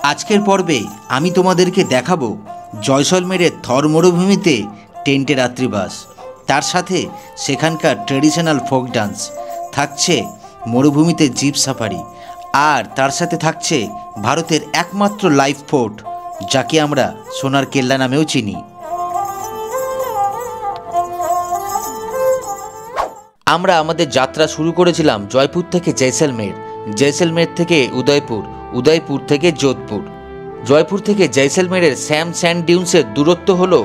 আজকের পর্বে আমি তোমাদেরকে দেখাবো জয়সলমেরের থর মরুভূমিতে টেন্টে রাত্রিবাস, তার সাথে সেখানকার ট্রেডিশনাল ফোক ডান্স, থাকছে মরুভূমিতে জিপ সাফারি, আর তার সাথে থাকছে ভারতের একমাত্র লাইভ ফোর্ট, যাকে আমরা সোনার কেল্লা নামেও চিনি। আমরা আমাদের যাত্রা শুরু করেছিলাম জয়পুর থেকে জয়সলমের, জয়সলমের থেকে উদয়পুর, উদয়পুর থেকে যোধপুর। জয়পুর থেকে জয়সলমেরের স্যাম স্যান্ড ডিউন্সের দূরত্ব হলো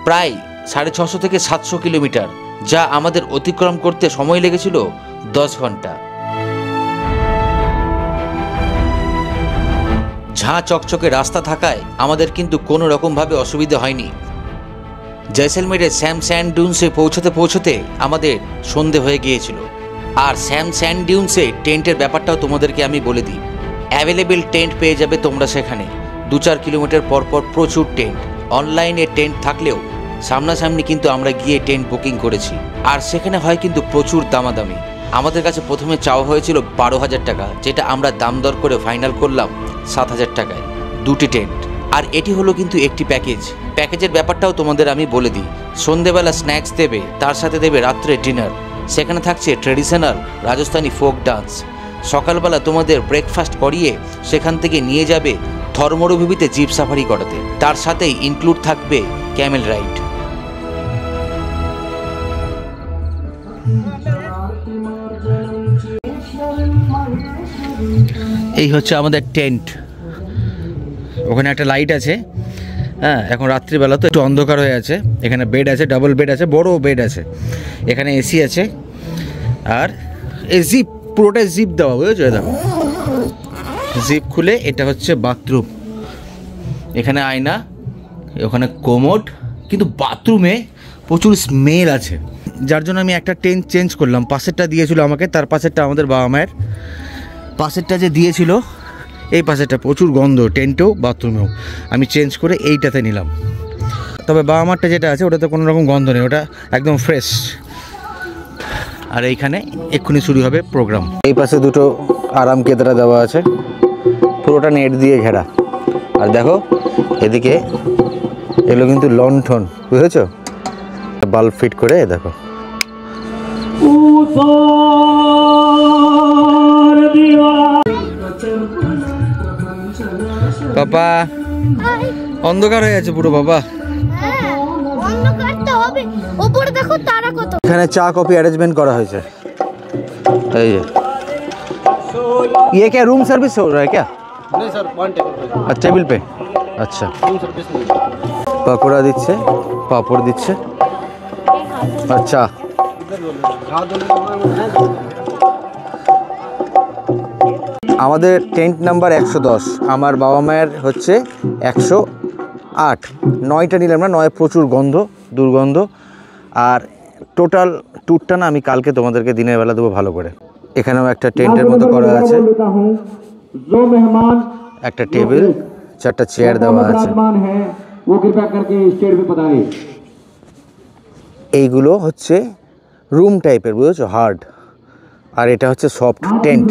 প্রায় 650 থেকে 700 কিলোমিটার, যা আমাদের অতিক্রম করতে সময় লেগেছিল 10 ঘন্টা। ঝাঁ চকচকে রাস্তা থাকায় আমাদের কিন্তু কোনো রকমভাবে অসুবিধা হয়নি। জয়সলমেরের স্যাম স্যান্ড ডিউন্সে পৌঁছতে আমাদের সন্ধে হয়ে গিয়েছিল। আর স্যাম স্যান্ড ডিউন্সে টেন্টের ব্যাপারটাও তোমাদেরকে আমি বলে দিই। অ্যাভেলেবেল টেন্ট পেয়ে যাবে তোমরা সেখানে। 2-4 কিলোমিটার পর প্রচুর টেন্ট, অনলাইনে টেন্ট থাকলেও সামনাসামনি কিন্তু আমরা গিয়ে টেন্ট বুকিং করেছি। আর সেখানে হয় কিন্তু প্রচুর দামাদামি। আমাদের কাছে প্রথমে চাওয়া হয়েছিল 12,000 টাকা, যেটা আমরা দাম দর করে ফাইনাল করলাম 7,000 টাকায়, 2টি টেন্ট। আর এটি হলো কিন্তু একটি প্যাকেজের ব্যাপারটাও তোমাদের আমি বলে দিই। সন্ধেবেলা স্ন্যাক্স দেবে, তার সাথে দেবে রাত্রে ডিনার। সেখানে থাকছে ট্রেডিশনাল রাজস্থানী ফোক ডান্স। সকালবেলা তোমাদের ব্রেকফাস্ট করিয়ে সেখান থেকে নিয়ে যাবে থর মরুভূমিতে জিপ সাফারি করাতে, তার সাথেই ইনক্লুড থাকবে ক্যামেল রাইড। এই হচ্ছে আমাদের টেন্ট। ওখানে একটা লাইট আছে। হ্যাঁ, এখন রাত্রিবেলা তো একটু অন্ধকার হয়ে আছে। এখানে বেড আছে, ডাবল বেড আছে, বড় বেড আছে। এখানে এসি আছে। আর এই জিপ, পুরোটাই জিপ দেওয়া, বুঝেছো? দেখো, জিপ খুলে এটা হচ্ছে বাথরুম। এখানে আয়না, ওখানে কোমোড, কিন্তু বাথরুমে প্রচুর স্মেল আছে, যার জন্য আমি একটা টেন্ট চেঞ্জ করলাম। পাশেরটা দিয়েছিল আমাকে, তার পাশেরটা আমাদের বাবা মায়ের। পাশেরটা যে দিয়েছিল, এই পাশেরটা প্রচুর গন্ধ, টেন্টেও বাথরুমেও। আমি চেঞ্জ করে এইটাতে নিলাম। তবে বাবা মারটা যেটা আছে ওটাতে কোনো রকম গন্ধ নেই, ওটা একদম ফ্রেশ। আর এইখানে এক্ষুনি শুরু হবে প্রোগ্রাম। এই পাশে দুটো আরাম কেদারা দেওয়া আছে, পুরোটা নেট দিয়ে ঘেরা। আর দেখো এদিকে এগুলো কিন্তু লণ্ঠন, বুঝেছো? বাল্ব ফিট করে দেখো। বাবা অন্ধকার হয়ে আছে পুরো। বাবা এখানে চা কফি অ্যারেঞ্জমেন্ট করা হয়েছে। এই যে ये क्या रूम सर्विस हो रहा है क्या? नहीं सर, वन टेबल पे। अच्छा, পাপড়া দিচ্ছে, পাপড় দিচ্ছে। আচ্ছা, আমাদের টেন্ট নাম্বার 110, আমার বাবা মায়ের হচ্ছে 108। 9টা নিলাম না, 9 প্রচুর গন্ধ, দুর্গন্ধ। আর টোটাল ট্যুরটা না আমি কালকে তোমাদেরকে দিনের বেলা দেবো ভালো করে। এখানেও একটা টেন্টের মতো করা আছে, একটা টেবিল, 4টা চেয়ার দেওয়া আছে। এইগুলো হচ্ছে রুম টাইপের, বুঝেছো, হার্ড। আর এটা হচ্ছে সফট টেন্ট।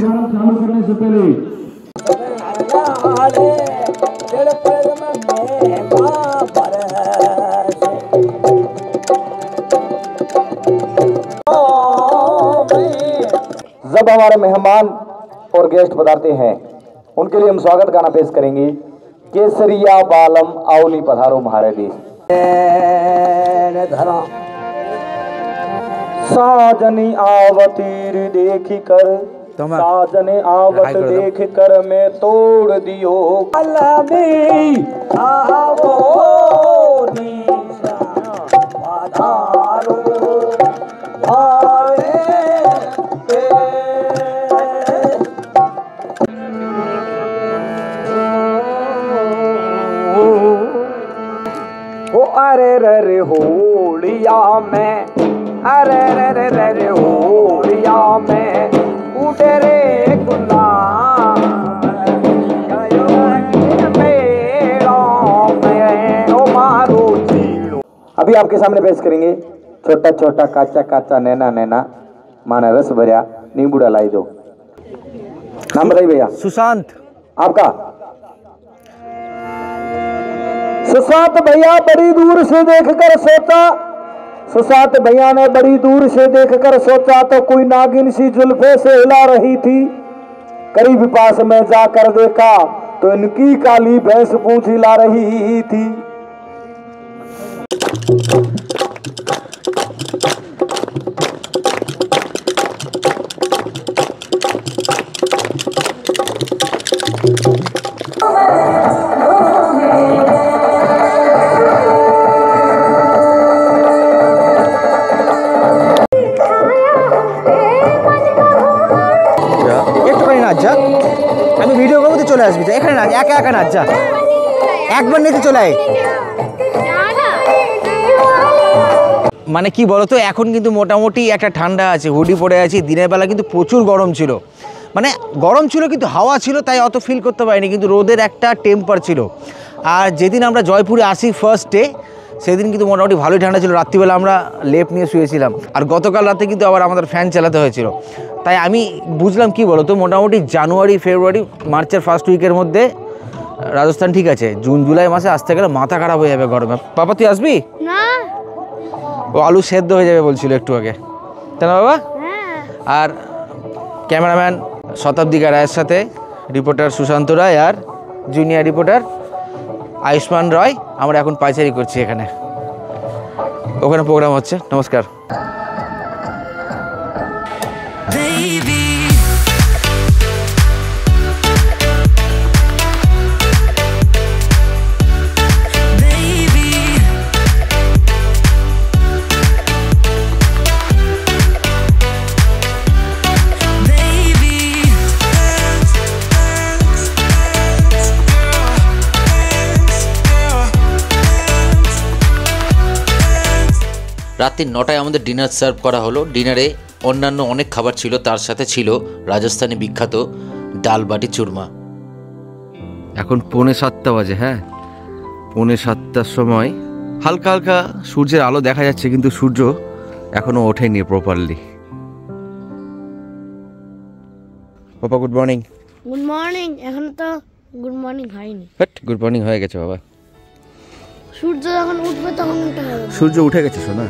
जब हमारे मेहमान और गेस्ट पधारते हैं, उनके लिए हम स्वागत गाना पेश करेंगे। केसरिया बालम आवली पधारो महारे देश। साजनी आवतीर देखी कर, साजने आवत देख कर मैं तोड़ दियो अलमी आवो निशा पधारो भावे के। ओ अरे रे होलिया में, अरे रे रे होलिया में उठे रे गुलाम में ओ मारो चीलो। अभी आपके सामने पेश करेंगे छोटा छोटा काचा काचा नैना नैना माना रस भरिया नींबू डालाई दो। नाम बताइए भैया। सुशांत। आपका? सुशांत भैया बड़ी दूर से देखकर सोचा, सुशांत भैया ने बड़ी दूर से देखकर सोचा तो कोई नागिन सी जुल्फे से हिला रही थी। करीब पास में जाकर देखा तो इनकी काली भैंस पूंछ हिला रही थी। আমি ভিডিও করবো তো চলে আসবি, এখানে নাচ, একা একা নাচ, যা একবার নিতে চলে আয়। মানে কি বলতো, এখন কিন্তু মোটামুটি একটা ঠান্ডা আছে, হুডি পরে আছি। দিনের বেলা কিন্তু প্রচুর গরম ছিল, মানে গরম ছিল কিন্তু হাওয়া ছিল, তাই অত ফিল করতে পারিনি, কিন্তু রোদের একটা টেম্পার ছিল। আর যেদিন আমরা জয়পুরে আসি ফার্স্ট ডে, সেদিন কিন্তু মোটামুটি ভালোই ঠান্ডা ছিল। রাত্রিবেলা আমরা লেপ নিয়ে শুয়েছিলাম, আর গতকাল রাতে কিন্তু আবার আমাদের ফ্যান চালাতে হয়েছিল। তাই আমি বুঝলাম কি বলো তো, মোটামুটি জানুয়ারি ফেব্রুয়ারি মার্চের ফার্স্ট উইকের মধ্যে রাজস্থান ঠিক আছে, জুন জুলাই মাসে আসতে গেলে মাথা খারাপ হয়ে যাবে গরমে। পাপা তুই আসবি না? ও আলু সেদ্ধ হয়ে যাবে বলছিল একটু আগে, তাই না বাবা? আর ক্যামেরাম্যান শতাব্দীকা রায়ের সাথে রিপোর্টার সুশান্ত রায় আর জুনিয়র রিপোর্টার আয়ুষ্মান রয় আমরা এখন পাইচারি করছি। এখানে ওখানে প্রোগ্রাম হচ্ছে। নমস্কার। রাত্রি 9টায় আমাদের ডিনার সার্ভ করা হলো। ডিনারে অন্যান্য অনেক খাবার ছিল, তার সাথে ছিল রাজস্থানী বিখ্যাত ডাল বাটি চুরমা। এখন 6:45 বাজে। হ্যাঁ, 6:45টার সময় হালকা হালকা সূর্যের আলো দেখা যাচ্ছে, কিন্তু সূর্য এখনো ওঠেনি প্রপারলি। বাবা গুড মর্নিং। Good morning. এখন তো গুড মর্নিং হয়নি। বাট গুড মর্নিং হয়ে গেছে বাবা। সূর্য যখন উঠবে তখন এটা হবে। সূর্য উঠে গেছে সোনা।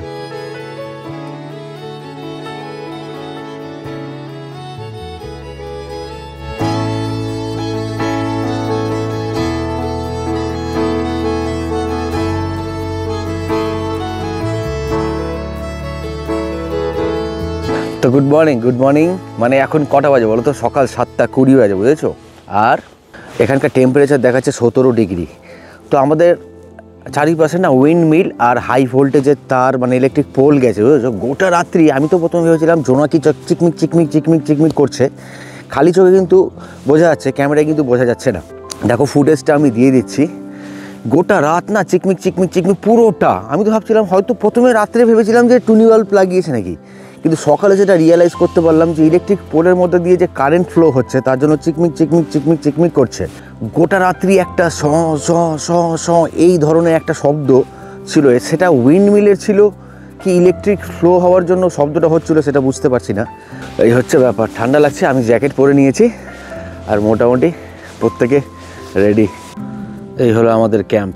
তো গুড মর্নিং, গুড মর্নিং। মানে এখন কটা বাজে বলো তো? সকাল 7:20 বাজে, বুঝেছো? আর এখানকার টেম্পারেচার দেখাচ্ছে 17 ডিগ্রি। তো আমাদের চারিপাশে না উইন্ড মিল আর হাই ভোল্টেজের তার, মানে ইলেকট্রিক পোল গেছে, বুঝেছো? গোটা রাত্রি আমি তো প্রথমে ভেবেছিলাম জোনাকি চিকমিক চিকমিক চিকমিক চিকমিক করছে, খালি চোখে কিন্তু বোঝা যাচ্ছে, ক্যামেরায় কিন্তু বোঝা যাচ্ছে না। দেখো ফুটেজটা আমি দিয়ে দিচ্ছি। গোটা রাত না চিকমিক চিকমিক চিকমিক পুরোটা। আমি তো ভাবছিলাম, হয়তো প্রথমে রাত্রে ভেবেছিলাম যে টুনি বাল্ব লাগিয়েছে নাকি, কিন্তু সকালে যেটা রিয়েলাইজ করতে পারলাম যে ইলেকট্রিক পোলের মধ্যে দিয়ে যে কারেন্ট ফ্লো হচ্ছে, তার জন্য চিকমিক চিকমিক চিকমিক চিকমিক করছে। গোটা রাত্রি একটা স স স স এই ধরনের একটা শব্দ ছিল। সেটা উইন্ড মিলের ছিল কি ইলেকট্রিক ফ্লো হওয়ার জন্য শব্দটা হচ্ছিল, সেটা বুঝতে পারছি না। এই হচ্ছে ব্যাপার। ঠান্ডা লাগছে, আমি জ্যাকেট পরে নিয়েছি, আর মোটামুটি প্রত্যেকে রেডি। এই হলো আমাদের ক্যাম্প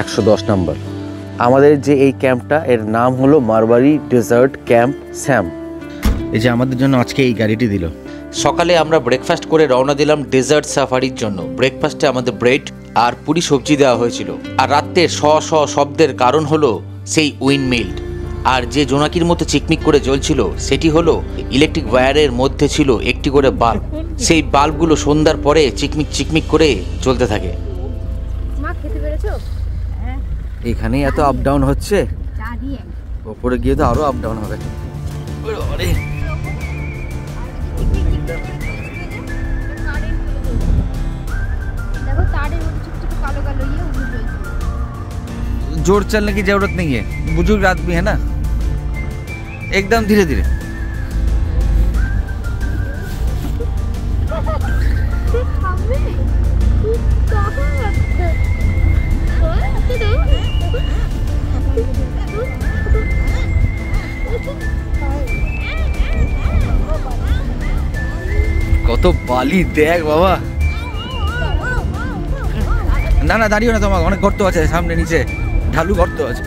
110 নম্বর। আমাদের যে এই ক্যাম্পটা, এর নাম হলো মারবারি ডেজার্ট ক্যাম্প স্যাম। এই যে আমাদের জন্য আজকে এই গাড়িটি দিল। সকালে আমরা ব্রেকফাস্ট করে রওনা দিলাম ডেজার্ট সাফারির জন্য। ব্রেকফাস্টে আমাদের ব্রেড আর পুরি সবজি দেওয়া হয়েছিল। আর রাত্রে শ শ শব্দের কারণ হলো সেই উইন্ডমিল। আর যে জোনাকির মতো চিকমিক করে জ্বলছিল, সেটি হলো ইলেকট্রিক ওয়্যারের মধ্যে ছিল একটি করে বাল্ব। সেই বাল্বগুলো সন্ধ্যার পরে চিকমিক চিকমিক করে জ্বলতে থাকে। এখানেই এত আপ ডাউন হচ্ছে, ওপরে গিয়ে তো আরো আপ ডাউন হবে। जोर चलने की जरूरत नहीं है, बुजुर्ग आदमी है ना, एकदम धीरे धीरे। কত বালি দেখ বাবা। না না দাঁড়িও না, তোমার অনেক গর্ত আছে সামনে, নিচে ঢালু গর্ত আছে।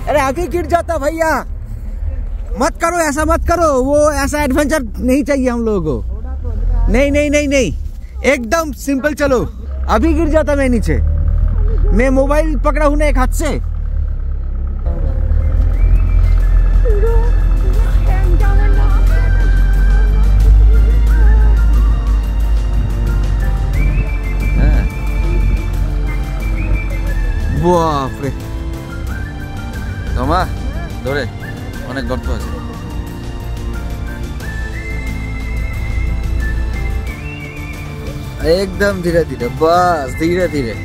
अरे आगे गिर जाता भैया, मत करो ऐसा, मत करो, वो ऐसा एडवेंचर नहीं चाहिए हम लोगों को। नहीं नहीं नहीं नहीं, एकदम सिंपल चलो। अभी गिर जाता मैं नीचे, मैं मोबाइल पकड़ा हूं ना एक हाथ से। বাপরে তোমা ধরে অনেক গর্ত আছে। एकदम धीरे धीरे, बस धीरे धीरे।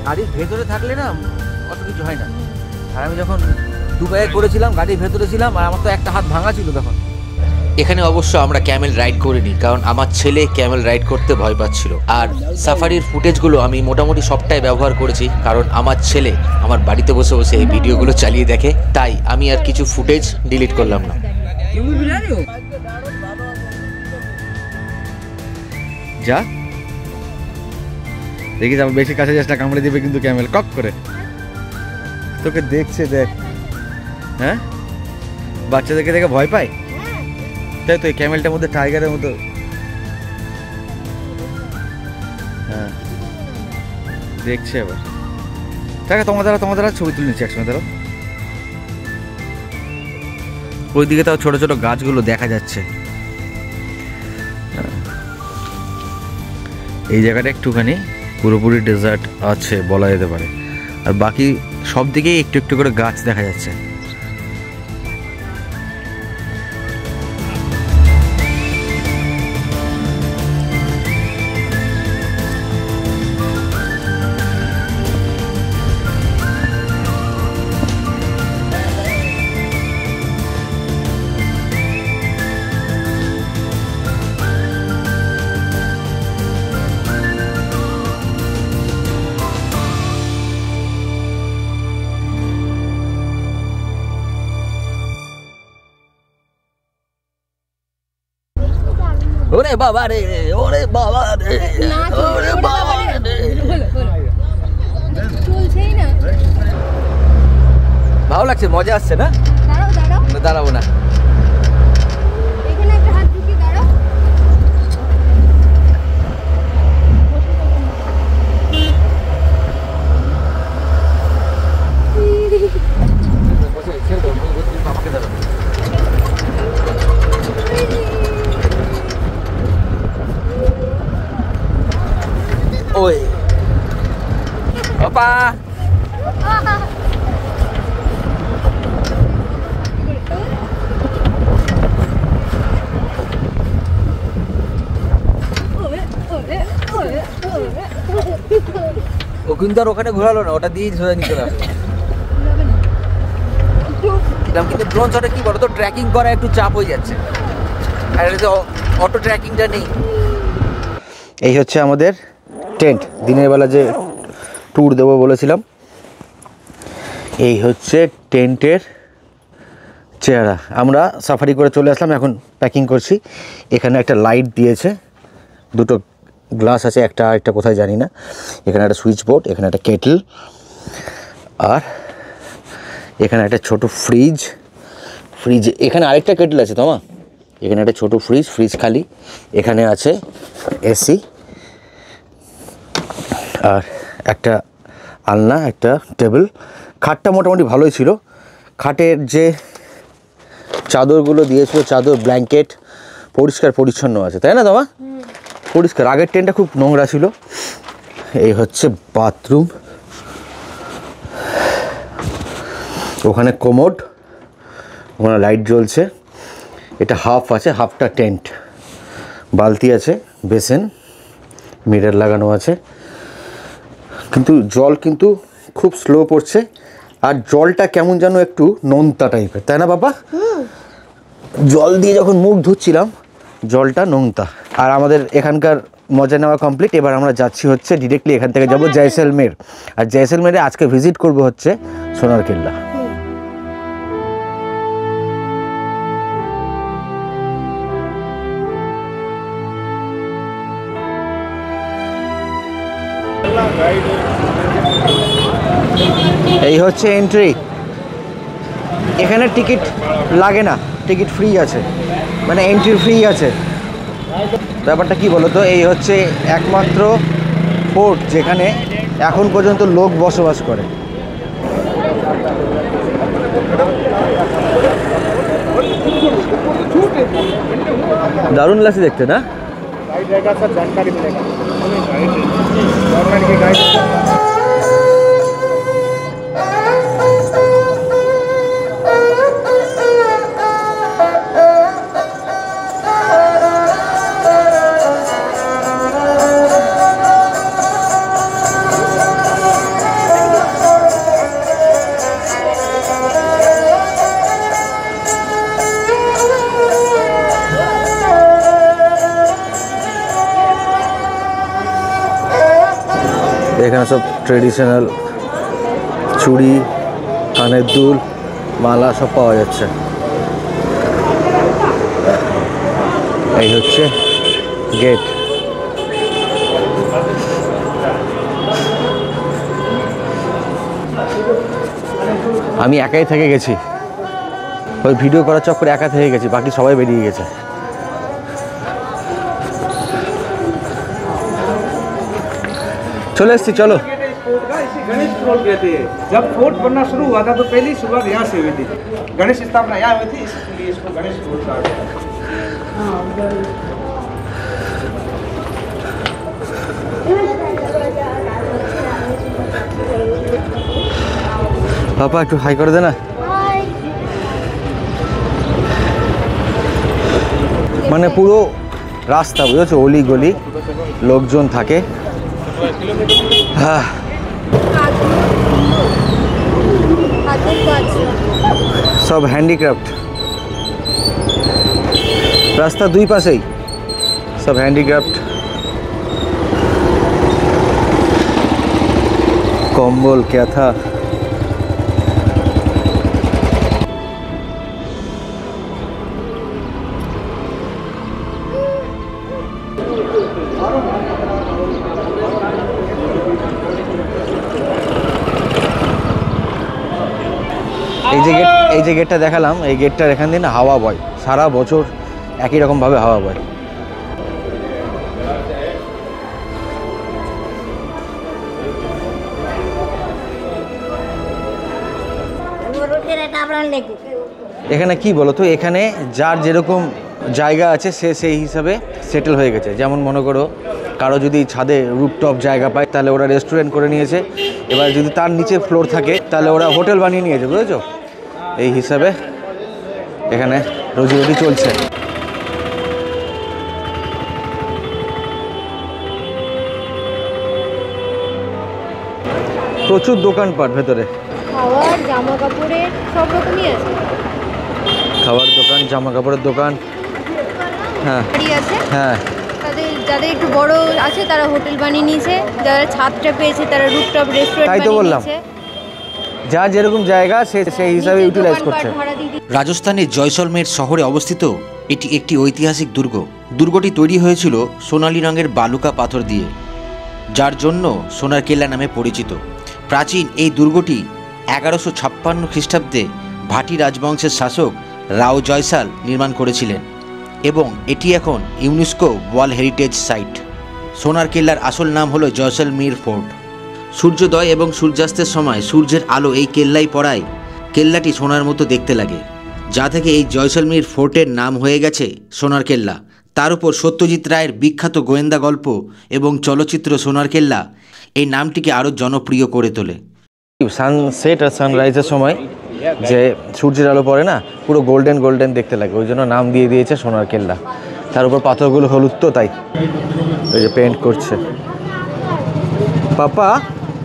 গাড়ির ভেতরে থাকলে না অত কিছু হয় না। আর আমি যখন দুবাইয়ে করেছিলাম গাড়ির ভেতরে ছিলাম, আর আমার তো একটা হাত ভাঙা ছিল তখন। এখানে অবশ্য আমরা ক্যামেল রাইড করিনি, কারণ আমার ছেলে ক্যামেল রাইড করতে ভয় পাচ্ছিল। আর সাফারির ফুটেজগুলো আমি মোটামুটি সবটাই ব্যবহার করেছি, কারণ আমার ছেলে আমার বাড়িতে বসে বসে এই ভিডিওগুলো চালিয়ে দেখে, তাই আমি আর কিছু ফুটেজ ডিলিট করলাম না। যা দেখিস, আমার বেশি কাছে যাস না, কামড়ে দিবে কিন্তু ক্যামেল কক করে। তোকে দেখছে দেখ, হ্যাঁ বাচ্চাদেরকে দেখে ভয় পায়, তাই তো এই ক্যামেলটার মধ্যে টাইগারের মতো। হ্যাঁ দেখছে এবার, দেখো তোমার দ্বারা ছবি তুলে নিচ্ছে একসঙ্গে। ধরো ওইদিকে তাও ছোট ছোট গাছগুলো দেখা যাচ্ছে। এই জায়গাটা একটুখানি পুরোপুরি ডেজার্ট আছে বলা যেতে পারে, আর বাকি সব দিকেই একটু একটু করে গাছ দেখা যাচ্ছে। ওরে বাবা রে, ওরে বাবা রে, ওরে বাবা রে, চলছেই না। ভালো লাগছে, মজা আসছে না? দাঁড়াবো না, এখানে একটা হাত ঢুকিয়ে দাঁড়াও। ওই বাবা ও কিন্তু আর ওখানে ঘোরালো না, ওটা দিয়ে সোজা নিতে হবে। কিন্তু ড্রোন শটে কি বলো তো, ট্র্যাকিং করা একটু চাপ হয়ে যাচ্ছে, আর এটা অটো ট্র্যাকিংটা নেই। এই হচ্ছে আমাদের টেন্ট, দিনের বেলা যে ট্যুর দেবো বলেছিলাম। এই হচ্ছে টেন্টের চেহারা। আমরা সাফারি করে চলে আসলাম, এখন প্যাকিং করছি। এখানে একটা লাইট দিয়েছে, দুটো গ্লাস আছে, একটা আরেকটা কোথায় জানি না। এখানে একটা সুইচ বোর্ড, এখানে একটা কেটল, আর এখানে একটা ছোট ফ্রিজ। এখানে আরেকটা কেটল আছে তোমা, এখানে একটা ছোট ফ্রিজ খালি। এখানে আছে এসি, আর একটা আলনা, একটা টেবিল। খাটটা মোটামুটি ভালোই ছিল। খাটের যে চাদরগুলো দিয়েছিল, চাদর ব্ল্যাঙ্কেট পরিষ্কার পরিচ্ছন্ন আছে, তাই না দাদা? পরিষ্কার। আগের ট্রেনটা খুব নোংরা ছিল। এই হচ্ছে বাথরুম, ওখানে কোমোড, ওখানে লাইট জ্বলছে। এটা হাফ আছে, হাফটা টেন্ট। বালতি আছে, বেসিন, মিরর লাগানো আছে। কিন্তু জল কিন্তু খুব স্লো পড়ছে, আর জলটা কেমন যেন একটু নোনতা টাইপের, তাই না বাবা? জল দিয়ে যখন মুখ ধুচ্ছিলাম জলটা নোনতা। আর আমাদের এখানকার মজা নেওয়া কমপ্লিট। এবার আমরা যাচ্ছি হচ্ছে ডিরেক্টলি এখান থেকে যাব জয়সলমের। আর জয়সলমেরে আজকে ভিজিট করব হচ্ছে সোনার কেল্লা। এই হচ্ছে এন্ট্রি। এখানে টিকিট লাগে না, টিকিট ফ্রি আছে, মানে এন্ট্রি ফ্রি আছে। ব্যাপারটা কি বলো তো, এই হচ্ছে একমাত্র ফোর্ট যেখানে এখন পর্যন্ত লোক বসবাস করে। দারুণ লাগছে দেখতে, না? এখানে সব ট্রেডিশনাল চুড়ি, কানের দুল, মালা সব পাওয়া যাচ্ছে। এই হচ্ছে গেট। আমি একাই থেকে গেছি, ওই ভিডিও করার চক্করে একা থেকে গেছি, বাকি সবাই বেরিয়ে গেছে। चलो एसছি, चलो। गणेश रोड कहते हैं। जब फोर्ट बनना शुरू हुआ था तो पहली शुरुआत यहाँ से हुई थी। गणेश स्थापना यहाँ हुई थी, इसलिए इसको गणेश रोड कहा गया। पापा একটু হাই করে দে না। মানে পুরো রাস্তা বুঝেছো, অলি গলি, লোকজন থাকে। সব হ্যান্ডিক্রাফট। রাস্তা দুই পাশেই সব হ্যান্ডিক্রাফট। কম্বল, ক্যাথা। এই যে গেটটা দেখালাম, এই গেটটার এখান দিয়ে না হাওয়া বয়, সারা বছর একই রকমভাবে হাওয়া বয়। এখানে কি বলো তো, এখানে যার যেরকম জায়গা আছে সে সেই হিসাবে সেটেল হয়ে গেছে। যেমন মনে করো কারো যদি ছাদে রুফটপ জায়গা পায় তাহলে ওরা রেস্টুরেন্ট করে নিয়েছে, এবার যদি তার নিচে ফ্লোর থাকে তাহলে ওরা হোটেল বানিয়ে নিয়েছে, বুঝেছো? এই হিসাবে এখানে রোজি রুটি চলছে। প্রচুর দোকানপাট ভেতরে, খাওয়ার, জামা কাপড়ের সব রকমই আছে। খাবার দোকান, জামা কাপড়ের দোকান। হ্যাঁ আছে, হ্যাঁ। যাদের একটু বড় আছে তারা হোটেল বানিয়ে নিয়েছে, যারা ছাদটা পেয়েছে তারা রুফটপ রেস্টুরেন্ট তাই তো বললাম, যার যেরকম জায়গা সে সেই হিসাবে ইউটিলাইজ করছে। রাজস্থানের জয়সলমের শহরে অবস্থিত এটি একটি ঐতিহাসিক দুর্গ। দুর্গটি তৈরি হয়েছিল সোনালী রঙের বালুকা পাথর দিয়ে, যার জন্য সোনার কেল্লা নামে পরিচিত। প্রাচীন এই দুর্গটি 1156 খ্রিস্টাব্দে ভাটি রাজবংশের শাসক রাও জয়সাল নির্মাণ করেছিলেন এবং এটি এখন ইউনেস্কো ওয়ার্ল্ড হেরিটেজ সাইট। সোনার কেল্লার আসল নাম হলো জয়সলমীর ফোর্ট। সূর্যোদয় এবং সূর্যাস্তের সময় সূর্যের আলো এই কেল্লায় পড়ায় কেল্লাটি সোনার মতো দেখতে লাগে, যা থেকে এই জয়সলমীর ফোর্টের নাম হয়ে গেছে সোনার কেল্লা। তার উপর সত্যজিৎ রায়ের বিখ্যাত গোয়েন্দা গল্প এবং চলচ্চিত্র সোনার কেল্লা এই নামটিকে আরও জনপ্রিয় করে তোলে। সানসেট আর সানরাইজের সময় যে সূর্যের আলো পড়ে না, পুরো গোল্ডেন গোল্ডেন দেখতে লাগে, ওই জন্য নাম দিয়ে দিয়েছে সোনার কেল্লা। তার উপর পাথরগুলো হলুদ, তো তাই ওই যে পেন্ট করছে। পাপা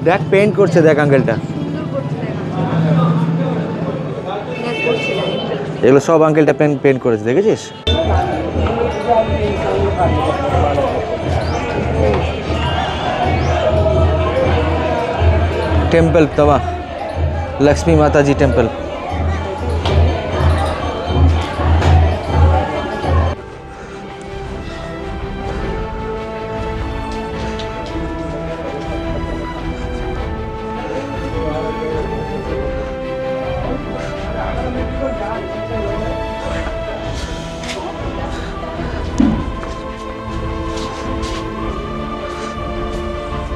দেখ পেন্ট করছে, দেখ আঙ্কেলটা, এগুলো সব আঙ্কেলটা পেন্ট করেছে, দেখেছিস? टेम्पल तवा लक्ष्मी माता जी टेम्पल।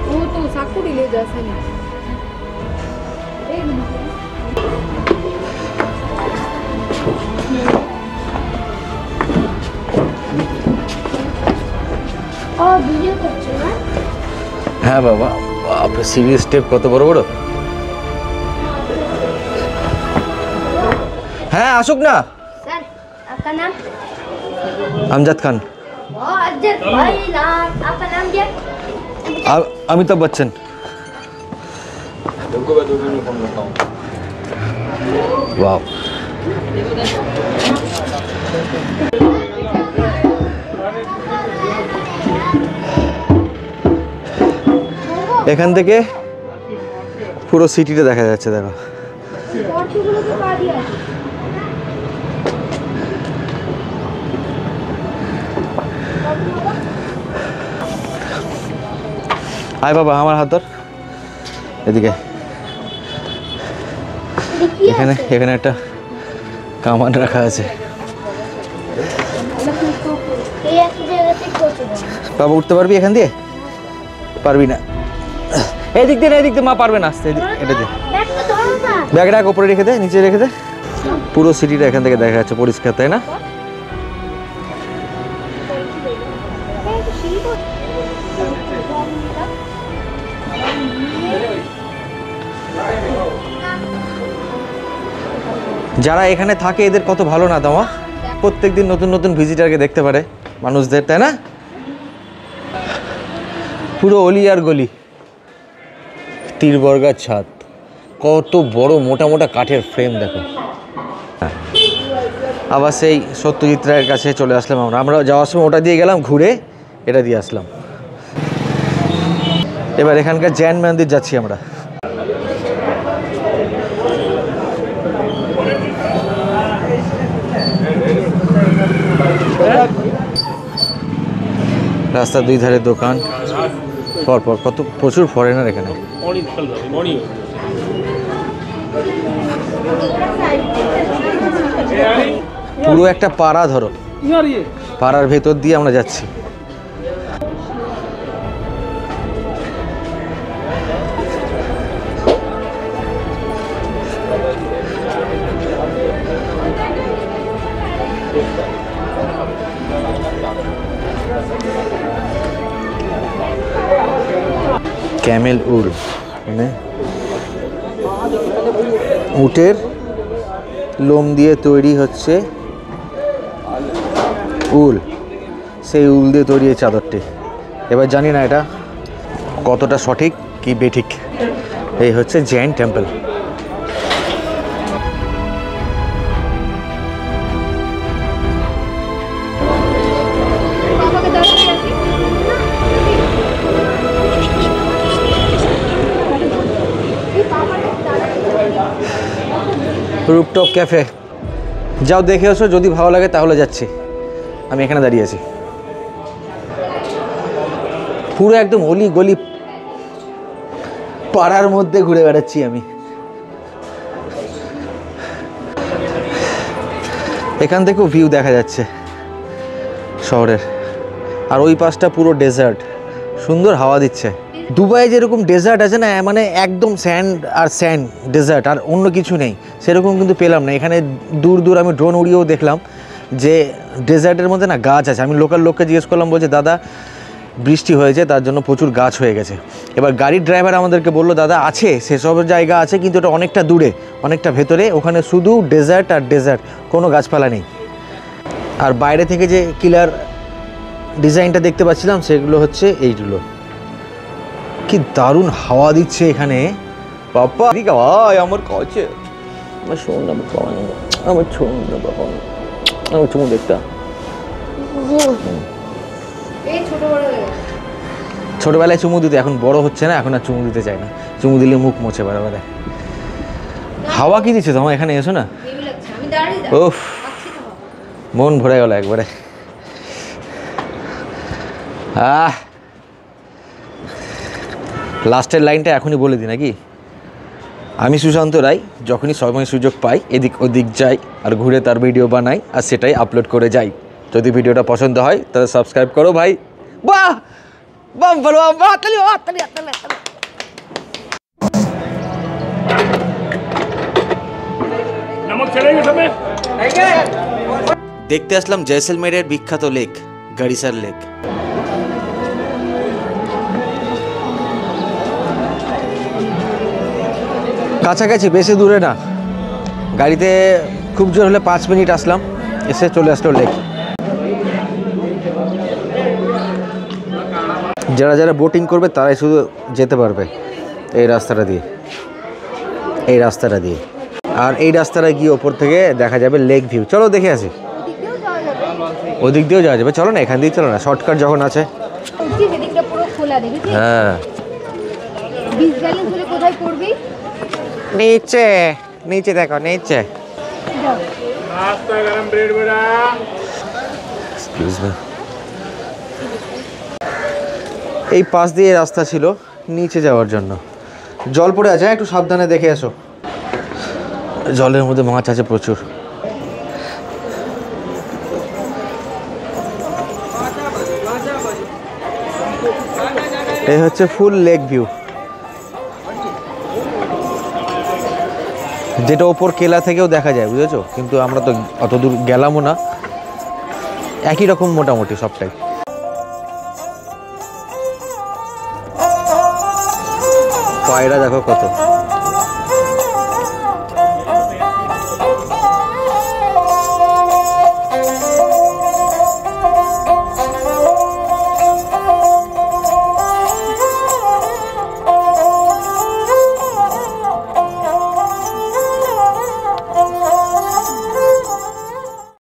वो तो साकुड़ी ले जा सनी। और वीडियो करছো না? হ্যাঁ বাবা, বাপরে সিরিয়াস স্টেপ কত বড় বড়। হ্যাঁ আসুক না। सर आपका नाम? আমজাদ খান। अजय भाई लाल, आपका नाम क्या? अमिताभ बच्चन। वाह, এখান থেকে পুরো সিটিটা দেখা যাচ্ছে, দেখো। আয় বাবা, আমার হাত ধর, এদিকে। এখানে একটা কামান রাখা আছে। বাবা উঠতে পারবি এখান দিয়ে? পারবি না, এদিক দিয়ে মা পারবে না আসতে, এটা দিয়ে ব্যাগটা উপরে রেখে দে, নিচে রেখে দে। পুরো সিটিটা এখান থেকে দেখা যাচ্ছে পরিষ্কার, তাই না? যারা এখানে থাকে এদের কত ভালো না দামা, প্রত্যেকদিন নতুন নতুন ভিজিটারকে দেখতে পারে মানুষদের, তাই না? পুরো অলি আর গলি, তীরবর্গার ছাদ, কত বড় মোটা মোটা কাঠের ফ্রেম দেখো। আবার সেই সত্যজিৎ রায়ের কাছে চলে আসলাম আমরা যাওয়ার সময় ওটা দিয়ে গেলাম, ঘুরে এটা দিয়ে আসলাম। এবার এখানকার জৈন মন্দির যাচ্ছি আমরা। রাস্তার দুই ধারে দোকান, পরপর কত প্রচুর ফরেনার এখানে। পুরো একটা পাড়া ধরো, পাড়ার ভেতর দিয়ে আমরা যাচ্ছি। ক্যামেল উল মানে উটের লোম দিয়ে তৈরি হচ্ছে উল, সেই উল দিয়ে তৈরি এই চাদরটি। এবার জানি না এটা কতটা সঠিক কি বেঠিক। এই হচ্ছে জৈন টেম্পল। রুপটপ ক্যাফে, যাও দেখে আসো, যদি ভালো লাগে তাহলে যাচ্ছি। আমি এখানে দাঁড়িয়ে আছি, পুরো একদম অলি গলি পাড়ার মধ্যে ঘুরে বেড়াচ্ছি আমি। এখান থেকেও ভিউ দেখা যাচ্ছে শহরের, আর ওই পাশটা পুরো ডেজার্ট, সুন্দর হাওয়া দিচ্ছে। দুবাই যেরকম ডেজার্ট আছে না, মানে একদম স্যান্ড আর স্যান্ড ডেজার্ট, আর অন্য কিছু নেই, সেরকম কিন্তু পেলাম না। এখানে দূর দূর আমি ড্রোন উড়িয়েও দেখলাম যে ডেজার্টের মধ্যে না গাছ আছে। আমি লোকাল লোককে জিজ্ঞেস করলাম, বলছে দাদা বৃষ্টি হয়েছে তার জন্য প্রচুর গাছ হয়ে গেছে। এবার গাড়ির ড্রাইভার আমাদেরকে বললো দাদা আছে, সেসব জায়গা আছে কিন্তু ওটা অনেকটা দূরে, অনেকটা ভেতরে, ওখানে শুধু ডেজার্ট আর ডেজার্ট, কোনো গাছপালা নেই। আর বাইরে থেকে যে কিলার ডিজাইনটা দেখতে পাচ্ছিলাম সেগুলো হচ্ছে এইগুলো। কি দারুণ হাওয়া দিচ্ছে এখানে বাবা। ভাই আমার কাছে আমার শোন না বাবা, আমার শোন না বাবা, আমার চুমু দেখতা। ছোটবেলায় চুমু দিতে, এখন বড় হচ্ছে না, এখন আর চুমু দিতে চায় না। চুমু দিলে মুখ মোছে বারবার। হাওয়া কি দিচ্ছে তোমার এখানে, এসো না। ওফ, মন ভরে গেল একবারে। লাস্টের লাইনটা এখনই বলে দিই নাকি? আমি সুশান্ত রায় যখনই সময় সুযোগ পাই এদিক ওদিক যাই আর ঘুরে তার ভিডিও বানাই আর সেটাই আপলোড করে যাই। যদি ভিডিওটা পছন্দ হয় তাহলে সাবস্ক্রাইব করো ভাই। বাহ বাম বলো, দেখতে আসলাম জয়সলমেরের বিখ্যাত লেক গড়িসার লেক। কাছাকাছি, বেশি দূরে না, গাড়িতে খুব জোর হলে 5 মিনিট আসলাম, এসে চলে আসলো লেক। যারা যারা বোটিং করবে তারাই শুধু যেতে পারবে এই রাস্তাটা দিয়ে, এই রাস্তাটা দিয়ে। আর এই রাস্তাটা গিয়ে ওপর থেকে দেখা যাবে লেক ভিউ। চলো দেখে আসি। ওদিক দিয়েও যাওয়া যাবে, চলো না এখান দিয়ে, চলো না, শর্টকাট যখন আছে। হ্যাঁ, নিচে নিচে দেখো, নিচে। এই পাশ দিয়ে রাস্তা ছিল নিচে যাওয়ার জন্য। জল পড়ে আছে, একটু সাবধানে দেখে এসো। জলের মধ্যে মাছ আছে প্রচুর। এই হচ্ছে ফুল লেক ভিউ, যেটা ওপর কেলা থেকেও দেখা যায়, বুঝেছো? কিন্তু আমরা তো অত দূর গেলামও না, একই রকম মোটামুটি সবটাই। পায়রা দেখো কত।